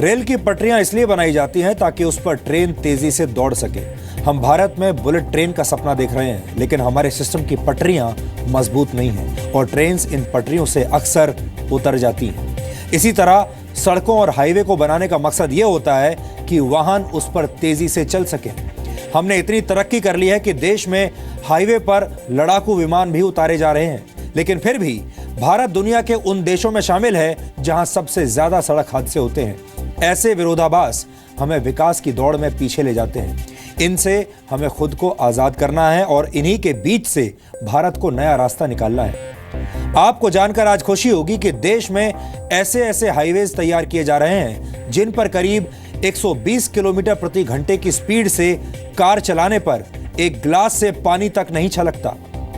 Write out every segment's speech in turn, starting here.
Rail की पटरियां इसलिए बनाई जाती हैं ताकि उस पर ट्रेन तेजी से दौड़ सके। हम भारत में बुलेट ट्रेन का सपना देख रहे हैं, लेकिन हमारे सिस्टम की पटरियां मजबूत नहीं हैं और ट्रेन इन पटरियों से अक्सर उतर जाती हैं। इसी तरह सड़कों और हाईवे को बनाने का मकसद ये होता है कि वाहन उस पर तेजी से चल सके। हमने इतनी तरक्की कर ली है कि देश में हाईवे पर लड़ाकू विमान भी उतारे जा रहे हैं, लेकिन फिर भी भारत दुनिया के उन देशों में शामिल है जहां सबसे ज्यादा सड़क हादसे होते हैं। ऐसे विरोधाभास हमें विकास की दौड़ में पीछे ले जाते हैं। इनसे हमें खुद को आजाद करना है और इन्हीं के बीच से भारत को नया रास्ता निकालना है। आपको जानकर आज खुशी होगी कि देश में ऐसे ऐसे हाईवेज तैयार किए जा रहे हैं जिन पर करीब 120 किलोमीटर प्रति घंटे की स्पीड से कार चलाने पर एक ग्लास से पानी तक नहीं छलकता।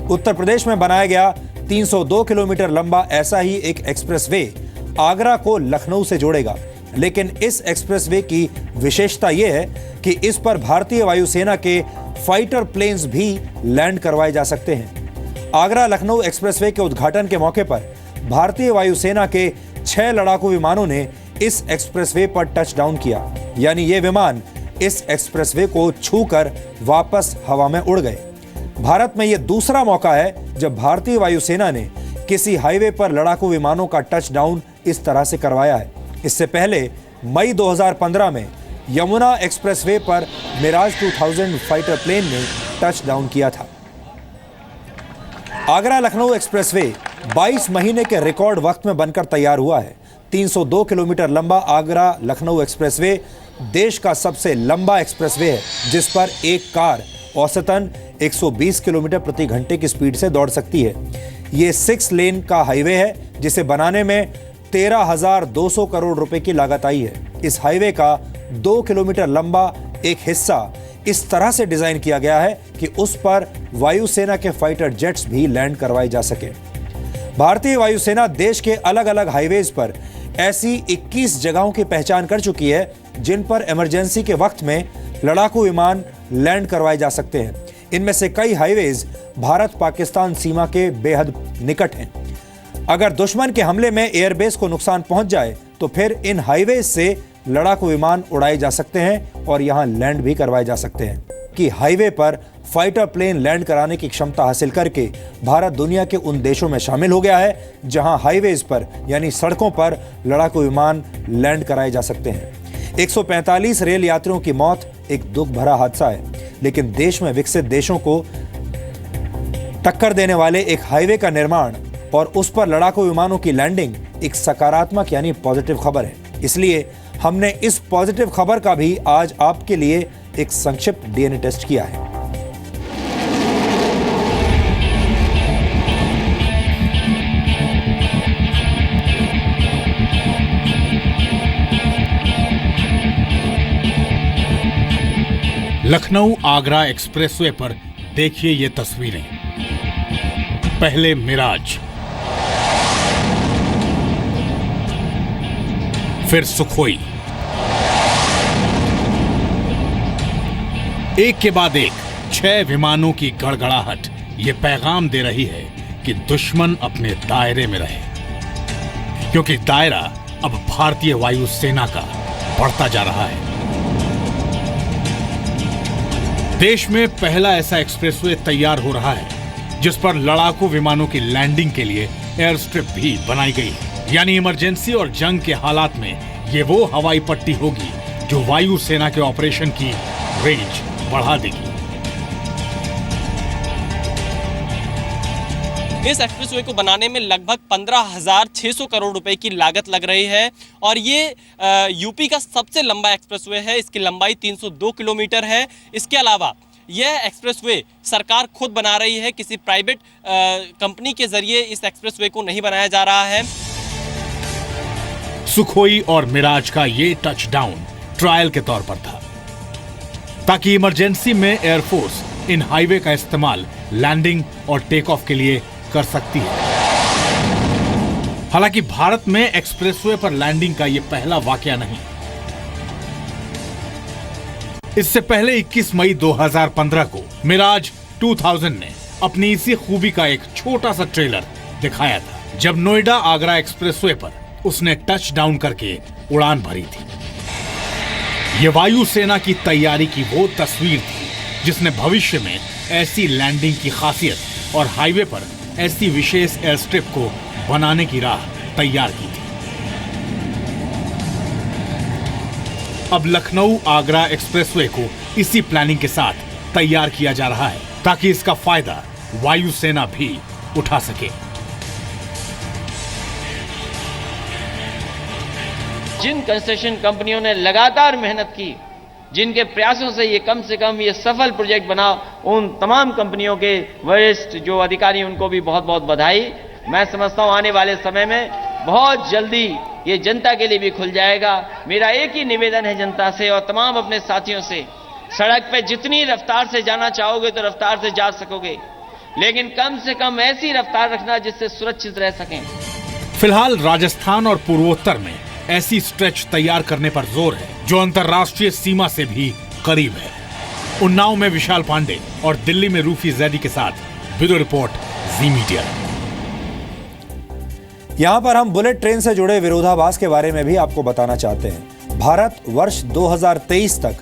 उत्तर प्रदेश में बनाया गया 302 किलोमीटर लंबा ऐसा ही एक एक्सप्रेसवे आगरा को लखनऊ से जोड़ेगा, लेकिन इस एक्सप्रेसवे की विशेषता यह है कि इस पर भारतीय वायुसेना के फाइटर प्लेन्स भी लैंड करवाए जा सकते हैं। आगरा लखनऊ एक्सप्रेसवे के उद्घाटन के मौके पर भारतीय वायुसेना के 6 लड़ाकू विमानों ने इस एक्सप्रेसवे पर टच डाउन किया, यानी ये विमान इस एक्सप्रेसवे को छूकर वापस हवा में उड़ गए। भारत में यह दूसरा मौका है जब भारतीय वायुसेना ने किसी हाईवे पर लड़ाकू विमानों का टच डाउन इस तरह से करवाया है। इससे पहले मई 2015 में यमुना एक्सप्रेसवे पर मिराज 2000 फाइटर प्लेन ने टच डाउन किया था। आगरा लखनऊ एक्सप्रेसवे 22 महीने के रिकॉर्ड वक्त में बनकर तैयार हुआ है। 302 किलोमीटर लंबा आगरा लखनऊ एक्सप्रेसवे देश का सबसे लंबा एक्सप्रेसवे है, जिस पर एक कार औसतन 120 किलोमीटर प्रति घंटे की स्पीड से दौड़ सकती है। ये 6 लेन का हाईवे है जिसे बनाने में 13,200 करोड़ रुपए की लागत आई है। इस हाईवे का 2 किलोमीटर लंबा एक हिस्सा इस तरह से डिजाइन किया गया है कि उस पर वायुसेना के फाइटर जेट्स भी लैंड करवाए जा सके। भारतीय वायुसेना देश के अलग अलग हाईवेज पर ऐसी 21 जगहों की पहचान कर चुकी है जिन पर इमरजेंसी के वक्त में लड़ाकू विमान लैंड करवाए जा सकते हैं। इनमें से कई हाईवेज भारत पाकिस्तान सीमा के बेहद निकट हैं। अगर दुश्मन के हमले में एयरबेस को नुकसान पहुंच जाए तो फिर इन हाईवेज से लड़ाकू विमान उड़ाए जा सकते हैं और यहां लैंड भी करवाए जा सकते हैं। कि हाईवे पर फाइटर प्लेन लैंड कराने की क्षमता हासिल करके भारत दुनिया के उन देशों में शामिल हो गया है जहां हाईवेज पर यानी सड़कों पर लड़ाकू विमान लैंड कराए जा सकते हैं। 145 रेल यात्रियों की मौत एक दुख भरा हादसा है, लेकिन देश में विकसित देशों को टक्कर देने वाले एक हाईवे का निर्माण और उस पर लड़ाकू विमानों की लैंडिंग एक सकारात्मक यानी पॉजिटिव खबर है। इसलिए हमने इस पॉजिटिव खबर का भी आज आपके लिए एक संक्षिप्त डीएनए टेस्ट किया है। लखनऊ आगरा एक्सप्रेसवे पर देखिए ये तस्वीरें। पहले मिराज, फिर सुखोई, एक के बाद एक 6 विमानों की गड़गड़ाहट ये पैगाम दे रही है कि दुश्मन अपने दायरे में रहे, क्योंकि दायरा अब भारतीय वायुसेना का बढ़ता जा रहा है। देश में पहला ऐसा एक्सप्रेसवे तैयार हो रहा है जिस पर लड़ाकू विमानों की लैंडिंग के लिए एयर स्ट्रिप भी बनाई गई है, यानी इमरजेंसी और जंग के हालात में ये वो हवाई पट्टी होगी जो वायुसेना के ऑपरेशन की रेंज बढ़ा देगी। इस एक्सप्रेसवे को बनाने में लगभग 15,600 करोड़ रुपए की लागत लग रही है और ये यूपी का सबसे लंबा एक्सप्रेसवे है। इसकी लंबाई 302 किलोमीटर है। इसके अलावा यह एक्सप्रेसवे सरकार खुद बना रही है, किसी प्राइवेट कंपनी के जरिए इस एक्सप्रेसवे को नहीं बनाया जा रहा है। सुखोई और मिराज का ये टच डाउन ट्रायल के तौर पर था, ताकि इमरजेंसी में एयरफोर्स इन हाईवे का इस्तेमाल लैंडिंग और टेक ऑफ के लिए कर सकती है। हालांकि भारत में एक्सप्रेसवे पर लैंडिंग का यह पहला वाकया नहीं। इससे पहले 21 मई 2015 को मिराज 2000 ने अपनी इसी खूबी का एक छोटा सा ट्रेलर दिखाया था, जब नोएडा आगरा एक्सप्रेसवे पर उसने टच डाउन करके उड़ान भरी थी। ये वायुसेना की तैयारी की वो तस्वीर थी जिसने भविष्य में ऐसी लैंडिंग की खासियत और हाईवे पर ऐसी विशेष एयर स्ट्रिप को बनाने की राह तैयार की थी। अब लखनऊ आगरा एक्सप्रेसवे को इसी प्लानिंग के साथ तैयार किया जा रहा है ताकि इसका फायदा वायुसेना भी उठा सके। जिन कंस्ट्रक्शन कंपनियों ने लगातार मेहनत की, जिनके प्रयासों से ये कम ये सफल प्रोजेक्ट बना, उन तमाम कंपनियों के वरिष्ठ जो अधिकारी उनको भी बहुत बहुत बधाई। मैं समझता हूं आने वाले समय में बहुत जल्दी ये जनता के लिए भी खुल जाएगा। मेरा एक ही निवेदन है जनता से और तमाम अपने साथियों से, सड़क पे जितनी रफ्तार से जाना चाहोगे तो रफ्तार से जा सकोगे, लेकिन कम से कम ऐसी रफ्तार रखना जिससे सुरक्षित रह सकें। फिलहाल राजस्थान और पूर्वोत्तर में ऐसी स्ट्रेच तैयार करने पर जोर है जो अंतर्राष्ट्रीय सीमा से भी करीब है। उन्नाव में विशाल पांडे और दिल्ली में रूफी जैदी के साथ ब्यूरो रिपोर्ट, जी मीडिया। यहां पर हम बुलेट ट्रेन से जुड़े विरोधाभास के बारे में भी आपको बताना चाहते हैं। भारत वर्ष 2023 तक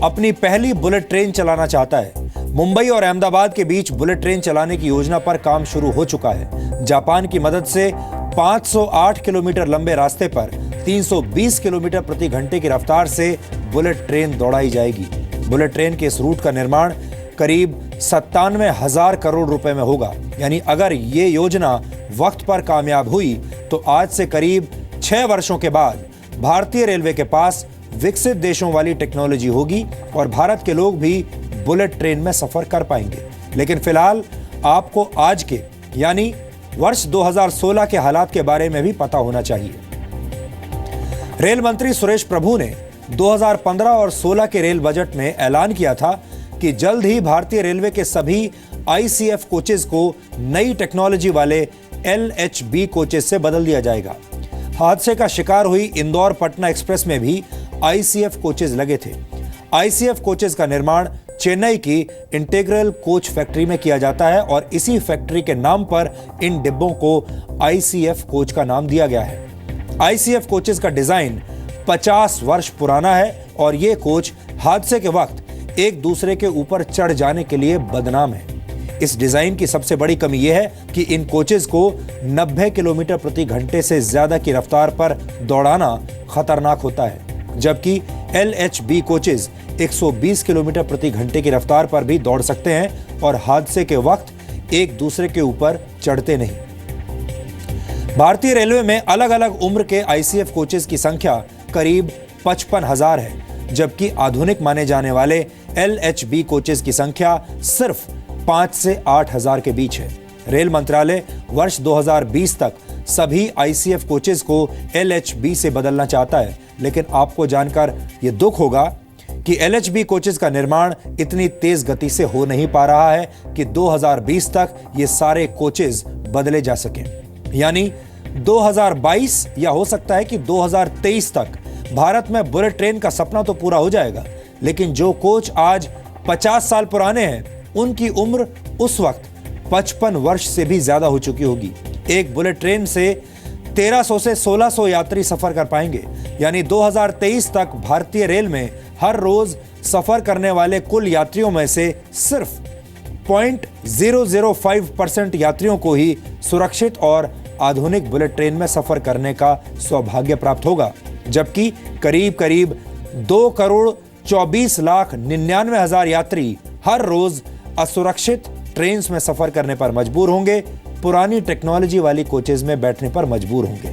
अपनी पहली बुलेट ट्रेन चलाना चाहता है। मुंबई और अहमदाबाद के बीच बुलेट ट्रेन चलाने की योजना पर काम शुरू हो चुका है। जापान की मदद से 508 किलोमीटर लंबे रास्ते पर 320 किलोमीटर प्रति घंटे की रफ्तार से बुलेट ट्रेन दौड़ाई जाएगी। बुलेट ट्रेन के इस रूट का निर्माण करीब 97,000 करोड़ रुपए में होगा। यानी अगर ये योजना वक्त पर कामयाब हुई तो आज से करीब 6 वर्षों के बाद भारतीय रेलवे के पास विकसित देशों वाली टेक्नोलॉजी होगी और भारत के लोग भी बुलेट ट्रेन में सफर कर पाएंगे। लेकिन फिलहाल आपको आज के यानी वर्ष 2016 के हालात के बारे में भी पता होना चाहिए। रेल मंत्री सुरेश प्रभु ने 2015 और 16 के रेल बजट में ऐलान किया था कि जल्द ही भारतीय रेलवे के सभी आईसीएफ कोचेज को नई टेक्नोलॉजी वाले एलएचबी कोचेज से बदल दिया जाएगा। हादसे का शिकार हुई इंदौर पटना एक्सप्रेस में भी आईसीएफ कोचेज लगे थे। आईसीएफ कोचेज का निर्माण चेन्नई की इंटीग्रल कोच फैक्ट्री में किया जाता है और इसी फैक्ट्री के नाम पर इन डिब्बों को आईसीएफ कोच का नाम दिया गया है। आईसीएफ कोचेज का डिजाइन 50 वर्ष पुराना है और ये कोच हादसे के वक्त एक दूसरे के ऊपर चढ़ जाने के लिए बदनाम है। इस डिजाइन की सबसे बड़ी कमी यह है कि इन कोचेज को 90 किलोमीटर प्रति घंटे से ज्यादा की रफ्तार पर दौड़ाना खतरनाक होता है, जबकि एलएचबी कोचेज 120 किलोमीटर प्रति घंटे की रफ्तार पर भी दौड़ सकते हैं और हादसे के वक्त एक दूसरे के ऊपर चढ़ते नहीं। भारतीय रेलवे में अलग अलग उम्र के आईसीएफ कोचेज की संख्या करीब 55,000 है, जबकि आधुनिक माने जाने वाले एलएचबी कोचेज की संख्या सिर्फ 5 से 8,000 के बीच है। रेल मंत्रालय वर्ष 2020 तक सभी आईसीएफ कोचेज को एलएचबी से बदलना चाहता है, लेकिन आपको जानकर यह दुख होगा कि एलएचबी कोचेज का निर्माण इतनी तेज गति से हो नहीं पा रहा है कि 2020 तक ये सारे कोचेज बदले जा सकें। यानी 2022 या हो सकता है कि 2023 तक भारत में बुलेट ट्रेन का सपना तो पूरा हो जाएगा, लेकिन जो कोच आज 50 साल पुराने हैं उनकी उम्र उस वक्त 55 वर्ष से भी ज्यादा हो चुकी होगी। एक बुलेट ट्रेन से 1300 से 1600 यात्री सफर कर पाएंगे। यानी 2023 तक भारतीय रेल में हर रोज सफर करने वाले कुल यात्रियों में से सिर्फ 0.005% यात्रियों को ही सुरक्षित और आधुनिक बुलेट ट्रेन में सफर करने का सौभाग्य प्राप्त होगा, जबकि करीब 2,24,99,000 यात्री हर रोज असुरक्षित ट्रेन में सफर करने पर मजबूर होंगे, पुरानी टेक्नोलॉजी वाली कोचेज में बैठने पर मजबूर होंगे।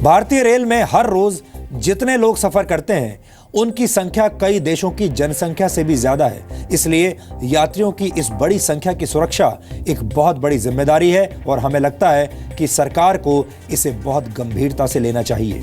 भारतीय रेल में हर रोज जितने लोग सफर करते हैं उनकी संख्या कई देशों की जनसंख्या से भी ज्यादा है। इसलिए यात्रियों की इस बड़ी संख्या की सुरक्षा एक बहुत बड़ी जिम्मेदारी है और हमें लगता है कि सरकार को इसे बहुत गंभीरता से लेना चाहिए।